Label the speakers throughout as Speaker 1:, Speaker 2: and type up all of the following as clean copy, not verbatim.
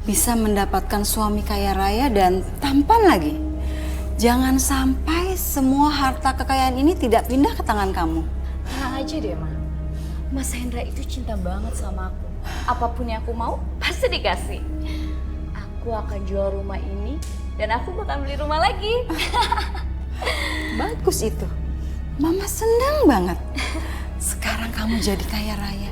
Speaker 1: bisa mendapatkan suami kaya raya dan tampan lagi. Jangan sampai semua harta kekayaan ini tidak pindah ke tangan kamu.
Speaker 2: Tenang aja deh, Ma. Mas Hendra itu cinta banget sama aku. Apapun yang aku mau, pasti dikasih. Aku akan jual rumah ini dan aku bakal beli rumah lagi.
Speaker 1: Bagus itu. Mama senang banget. Sekarang kamu jadi kaya raya.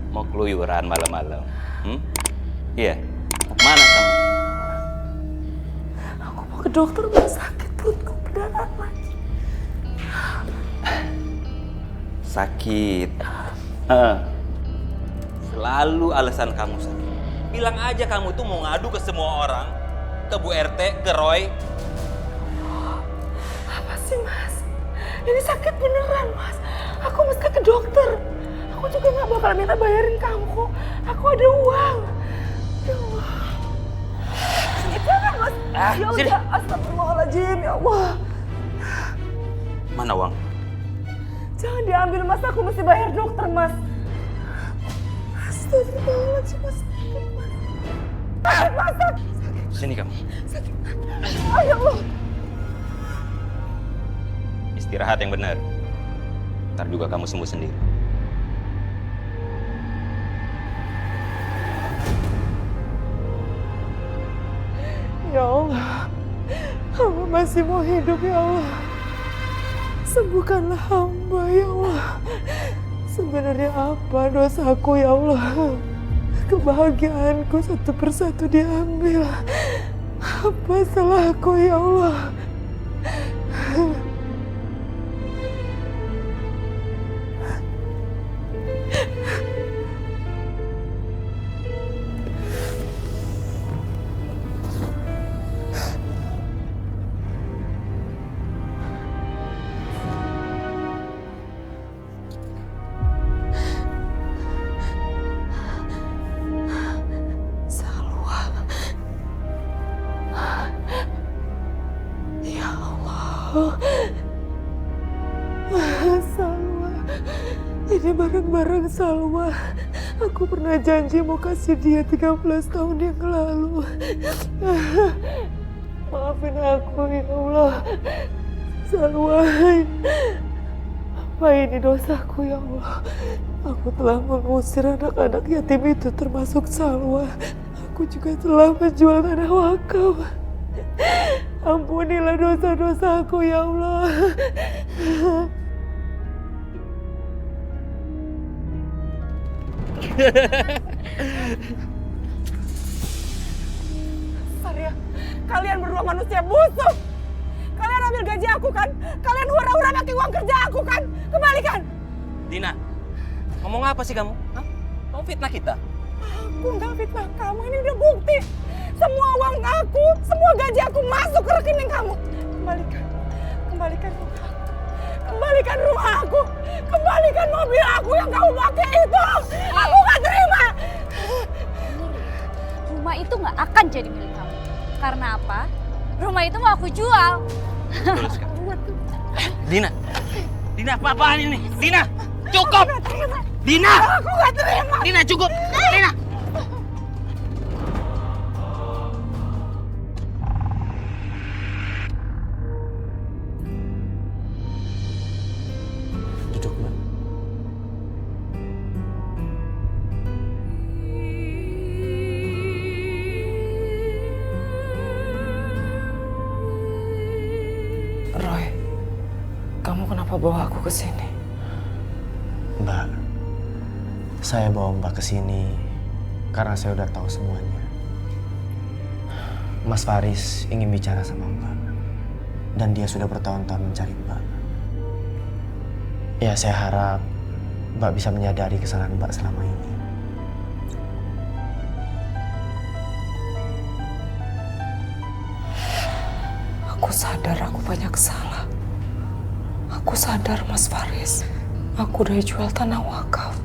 Speaker 3: Mau keluyuran malam-malam? Iya, mau kemana kamu?
Speaker 4: Aku mau ke dokter, mas. Sakit perutku berdarah lagi.
Speaker 3: Sakit. Selalu alasan kamu sakit. Bilang aja kamu tuh mau ngadu ke semua orang. Ke Bu RT, ke Roy.
Speaker 4: Apa sih, mas? Ini sakit beneran, mas. Aku mesti ke dokter. Aku juga gak bakal minta bayarin kamu kok. Aku ada uang. Ya Allah. Jangan, mas. Ya
Speaker 3: sini.
Speaker 4: udah, astagfirullahaladzim. Ya Allah.
Speaker 3: Mana uang?
Speaker 4: Jangan diambil, mas. Aku mesti bayar dokter, mas. Astagfirullahaladzim, mas. Sakit, mas. Sakit, mas.
Speaker 3: Sini kamu.
Speaker 4: Sakit. Oh, ya Allah.
Speaker 3: Istirahat yang benar. Ntar juga kamu sembuh sendiri.
Speaker 4: Ya Allah, hamba masih mau hidup, ya Allah. Sembuhkanlah hamba, ya Allah. Sebenarnya apa dosaku, ya Allah? Kebahagiaanku satu persatu diambil. Apa salahku, ya Allah? Salwa, ini barang-barang Salwa. Aku pernah janji mau kasih dia 13 tahun yang lalu. Maafin aku, ya Allah. Salwa, apa ini dosaku, ya Allah? Aku telah mengusir anak-anak yatim itu termasuk Salwa. Aku juga telah menjual tanah wakaf. Ampunilah dosa-dosaku, ya Allah. Sarya, kalian berdua manusia busuk. Kalian ambil gaji aku kan? Kalian hura-hura pakai uang kerja aku kan? Kembalikan.
Speaker 3: Dina, ngomong apa sih kamu? Hah? Mau fitnah kita?
Speaker 4: Aku nggak fitnah kamu, ini udah bukti. Semua uang aku, semua gaji aku masuk ke rekening kamu. Kembalikan. Kembalikan uang aku. Kembalikan rumah aku. Kembalikan mobil aku yang kamu pakai itu. Aku nggak terima.
Speaker 2: Rumah itu nggak akan jadi milik kamu. Karena apa? Rumah itu mau aku jual.
Speaker 3: Betul sekali. Dina, Dina apa-apaan ini? Dina, cukup! Dina!
Speaker 4: Aku nggak terima.
Speaker 3: Dina, cukup! Dina!
Speaker 5: Duduk, Mbak.
Speaker 4: Roy, kamu kenapa bawa aku ke sini?
Speaker 5: Mbak, saya bawa Mbak ke sini karena saya udah tahu semuanya. Mas Faris ingin bicara sama Mbak. Dan dia sudah bertahun-tahun mencari Mbak. Ya, saya harap Mbak bisa menyadari kesalahan Mbak selama ini.
Speaker 4: Aku Aku sadar aku banyak salah. Aku sadar Mas Faris, aku udah jual tanah wakaf.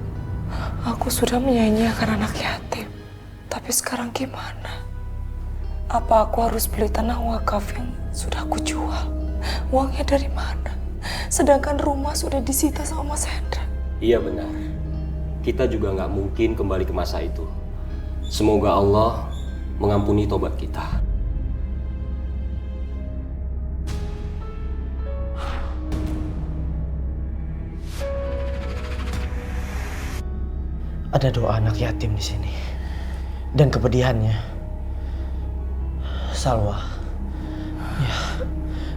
Speaker 4: Aku sudah menyanyiakan anak yatim. Tapi sekarang gimana? Apa aku harus beli tanah wakaf yang sudah aku jual? Uangnya dari mana? Sedangkan rumah sudah disita sama Mas Hendra.
Speaker 6: Iya benar. Kita juga nggak mungkin kembali ke masa itu. Semoga Allah mengampuni tobat kita.
Speaker 5: Ada doa anak yatim di sini. Dan kepedihannya, Salwa. Ya,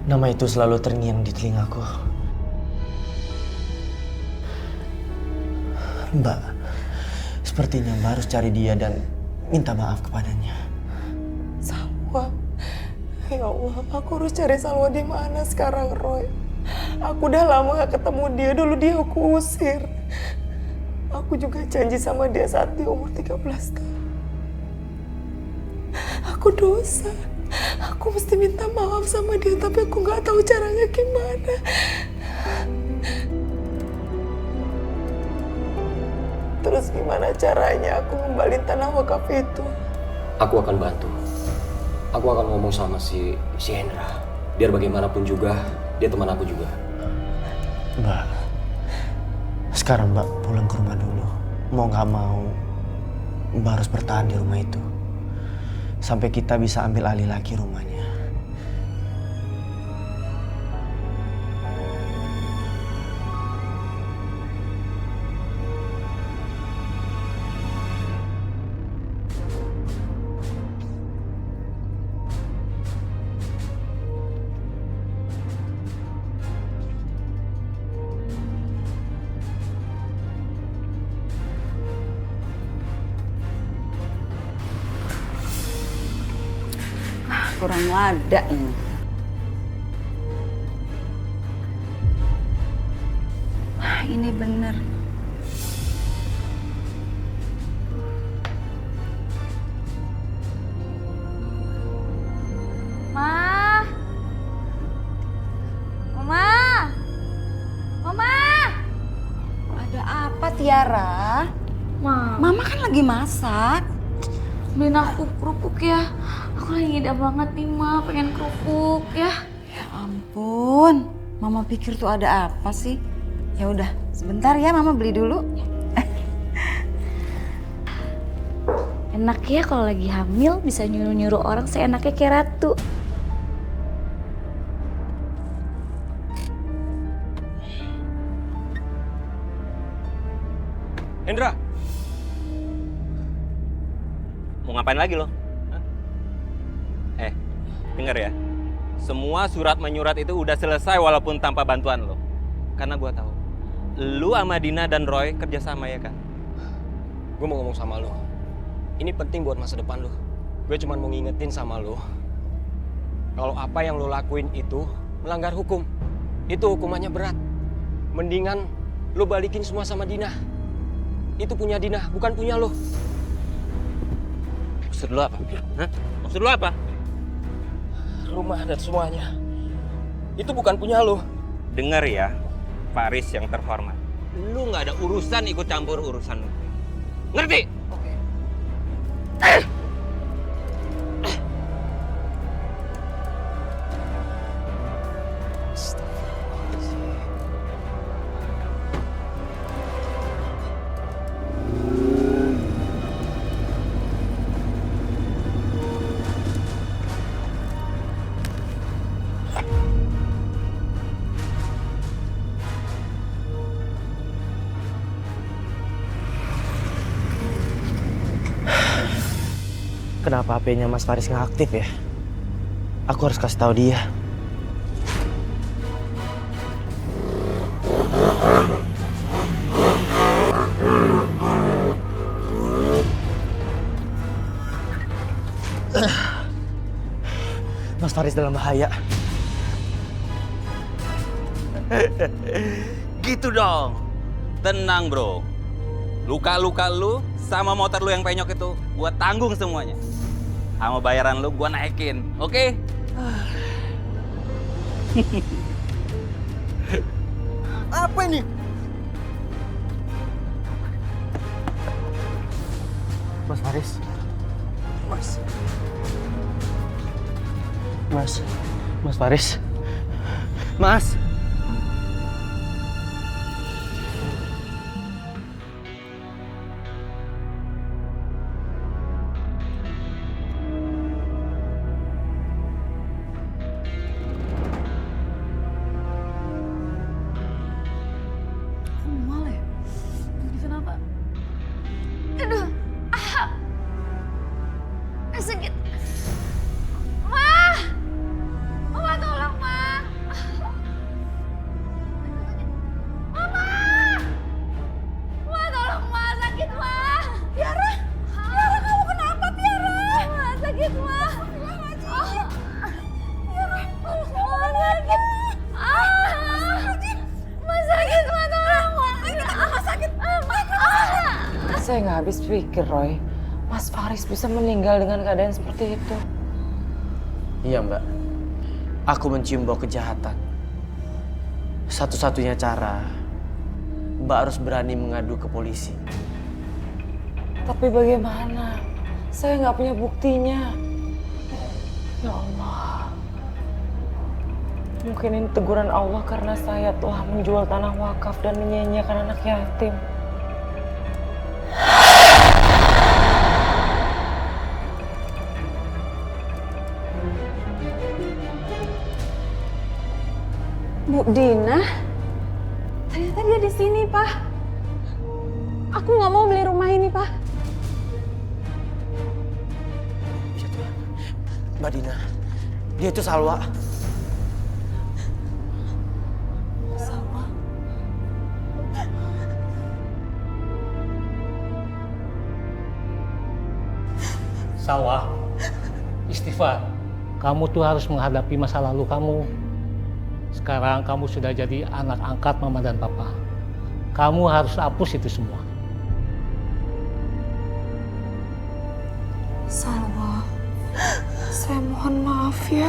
Speaker 5: nama itu selalu terngiang di telingaku. Mbak, sepertinya Mbak harus cari dia dan minta maaf kepadanya.
Speaker 4: Salwa, ya Allah, aku harus cari Salwa di mana sekarang, Roy? Aku udah lama gak ketemu dia, dulu dia aku usir. Aku juga janji sama dia saat dia umur 13 tahun. Aku dosa. Aku mesti minta maaf sama dia, tapi aku gak tahu caranya gimana. Terus gimana caranya aku ngembalin tanah wakaf itu?
Speaker 6: Aku akan bantu. Aku akan ngomong sama si Hendra. Biar bagaimanapun juga, dia teman aku juga.
Speaker 5: Mbak, sekarang Mbak pulang ke rumah dulu. Mau gak mau, Mbak harus bertahan di rumah itu. Sampai kita bisa ambil alih lagi rumahnya.
Speaker 1: Kurang lada ini. Ini bener.
Speaker 2: Ma. Mama. Mama.
Speaker 1: Ada apa Tiara? Mama kan lagi masak.
Speaker 2: Beliin aku kerupuk ya. Aku lagi ngidam banget nih, Ma. Pengen kerupuk ya.
Speaker 1: Ya ampun, Mama pikir tuh ada apa sih? Ya udah, sebentar ya Mama beli dulu.
Speaker 2: Enak ya kalau lagi hamil bisa nyuruh-nyuruh orang seenaknya kayak ratu.
Speaker 3: Hendra! Mau ngapain lagi lo? Hah? Dengar ya. Semua surat menyurat itu udah selesai walaupun tanpa bantuan lo. Karena gua tahu lu sama Dina dan Roy kerjasama ya kan?
Speaker 6: Gue mau ngomong sama lo. Ini penting buat masa depan lo. Gue cuma mau ngingetin sama lo. Kalau apa yang lo lakuin itu melanggar hukum. Itu hukumannya berat. Mendingan lo balikin semua sama Dina. Itu punya Dina, bukan punya lo.
Speaker 3: Maksud lu apa? Hah? Maksud lu apa?
Speaker 6: Rumah dan semuanya. Itu bukan punya lo.
Speaker 3: Dengar ya, Faris yang terhormat. Lu nggak ada urusan ikut campur urusan lu. Ngerti?
Speaker 1: Oke.
Speaker 5: Kenapa HP-nya Mas Faris nggak aktif ya? Aku harus kasih tahu dia. Mas Faris dalam bahaya.
Speaker 3: Gitu dong. Tenang bro. Luka-luka lu sama motor lu yang penyok itu gua tanggung semuanya. Sama bayaran lu gua naikin, oke?
Speaker 5: Apa ini? Mas Faris. Mas Faris. Mas.
Speaker 2: Mual ya? Ini kenapa? Aduh, sakit. Ma! Mama tolong, Ma! Mama! Ma tolong, Ma! Sakit, Ma! Tiara! Tiara, kamu kenapa, Tiara? Ma, sakit, Ma! Tiara, tolong, Ma, sakit! Ma, sakit, Ma, tolong, Ma! Ma, sakit!
Speaker 4: Saya nggak habis pikir, Roy. Mas Faris bisa meninggal dengan keadaan seperti itu.
Speaker 5: Iya, Mbak. Aku mencium bau kejahatan. Satu-satunya cara, Mbak harus berani mengadu ke polisi.
Speaker 4: Tapi bagaimana? Saya nggak punya buktinya. Ya Allah. Mungkin ini teguran Allah karena saya telah menjual tanah wakaf dan menyanyiakan anak yatim.
Speaker 7: Bu Dina, ternyata dia di sini, Pak. Aku nggak mau beli rumah ini, Pak.
Speaker 5: Iya, Tuhan. Mbak Dina, dia itu Salwa.
Speaker 8: Salwa, istighfar. Kamu tuh harus menghadapi masa lalu kamu. Sekarang kamu sudah jadi anak angkat mama dan papa. Kamu harus hapus itu semua.
Speaker 4: Salwa, saya mohon maaf ya.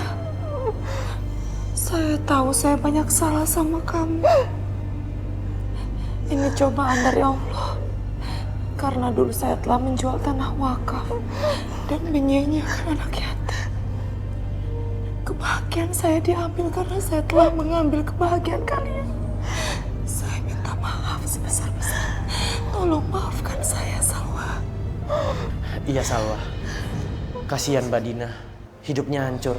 Speaker 4: Saya tahu saya banyak salah sama kamu. Ini cobaan dari Allah. Karena dulu saya telah menjual tanah wakaf dan menyanyiakan anak yatim. Kebahagiaan saya diambil karena saya telah mengambil kebahagiaan kalian. Saya minta maaf sebesar-besar. Tolong maafkan saya, Salwa.
Speaker 5: Iya, Salwa. Kasihan Mbak Dina, hidupnya hancur.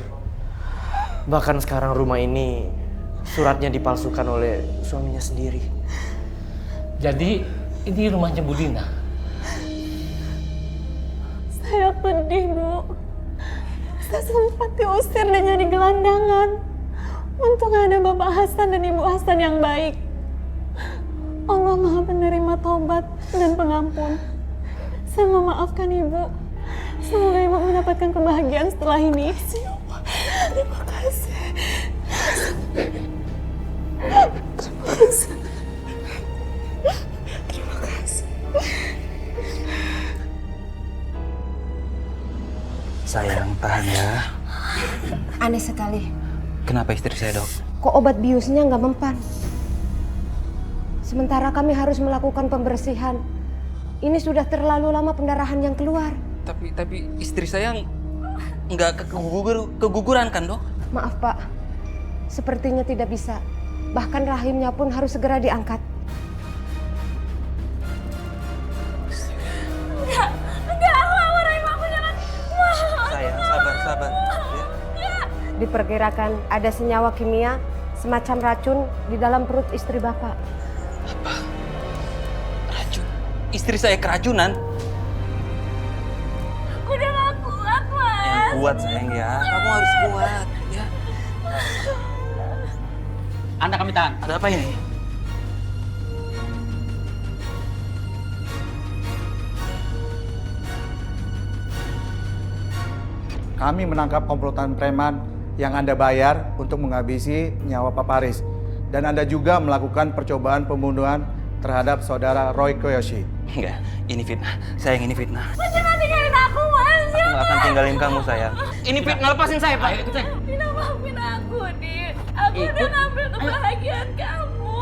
Speaker 5: Bahkan sekarang rumah ini suratnya dipalsukan oleh suaminya sendiri.
Speaker 8: Jadi ini rumahnya Bu Dina.
Speaker 7: Saya pedih, Bu. Saya sempat diusir dan jadi gelandangan. Untung ada Bapak Hasan dan Ibu Hasan yang baik. Allah Maha Penerima Taubat dan Pengampun. Saya memaafkan Ibu. Semoga Ibu mendapatkan kebahagiaan setelah ini.
Speaker 4: Terima kasih. Terima kasih.
Speaker 9: Sayang, tahan ya.
Speaker 10: Aneh sekali.
Speaker 9: Kenapa istri saya, Dok?
Speaker 10: Kok obat biusnya nggak mempan? Sementara kami harus melakukan pembersihan. Ini sudah terlalu lama pendarahan yang keluar.
Speaker 9: Tapi istri saya nggak keguguran kan, Dok?
Speaker 10: Maaf, Pak. Sepertinya tidak bisa. Bahkan rahimnya pun harus segera diangkat.
Speaker 9: Sayang, sabar. Ya.
Speaker 10: Diperkirakan ada senyawa kimia semacam racun di dalam perut istri Bapak.
Speaker 9: Apa? Racun? Istri saya keracunan?
Speaker 2: Udah gak kuat, Mas.
Speaker 9: Yang kuat, sayang ya. Kamu harus kuat, ya.
Speaker 8: Anda kami tahan.
Speaker 9: Ada apa ini?
Speaker 11: Kami menangkap komplotan preman yang Anda bayar untuk menghabisi nyawa Pak Faris. Dan Anda juga melakukan percobaan pembunuhan terhadap saudara Roy Koyoshi.
Speaker 9: Enggak, ini fitnah. Sayang, ini fitnah.
Speaker 2: Mas jangan tinggalin aku, Mas.
Speaker 9: Aku nggak akan tinggalin kamu, sayang. Ini fitnah, lepasin saya, Pak.
Speaker 2: Dina, maafin aku, Di. Aku udah ngambil kebahagiaan kamu.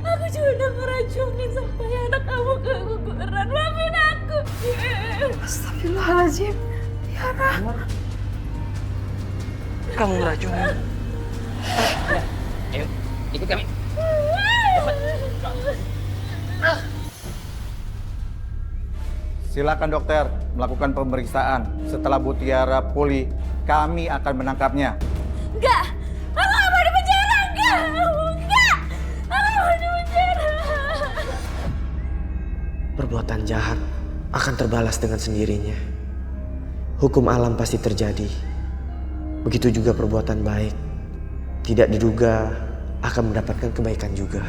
Speaker 2: Aku cuma udah ngeracunin sampai anak kamu keguguran. Maafin aku.
Speaker 1: Astagfirullahaladzim. Tiara.
Speaker 9: Kamu ngeracunin.
Speaker 6: Ayo, ikut kami.
Speaker 11: Silakan dokter melakukan pemeriksaan. Setelah Bu Tiara pulih, kami akan menangkapnya.
Speaker 2: Enggak! Aku gak mau di penjara! Enggak! Enggak! Aku mau di penjara!
Speaker 5: Perbuatan jahat akan terbalas dengan sendirinya. Hukum alam pasti terjadi. Begitu juga perbuatan baik. Tidak diduga akan mendapatkan kebaikan juga.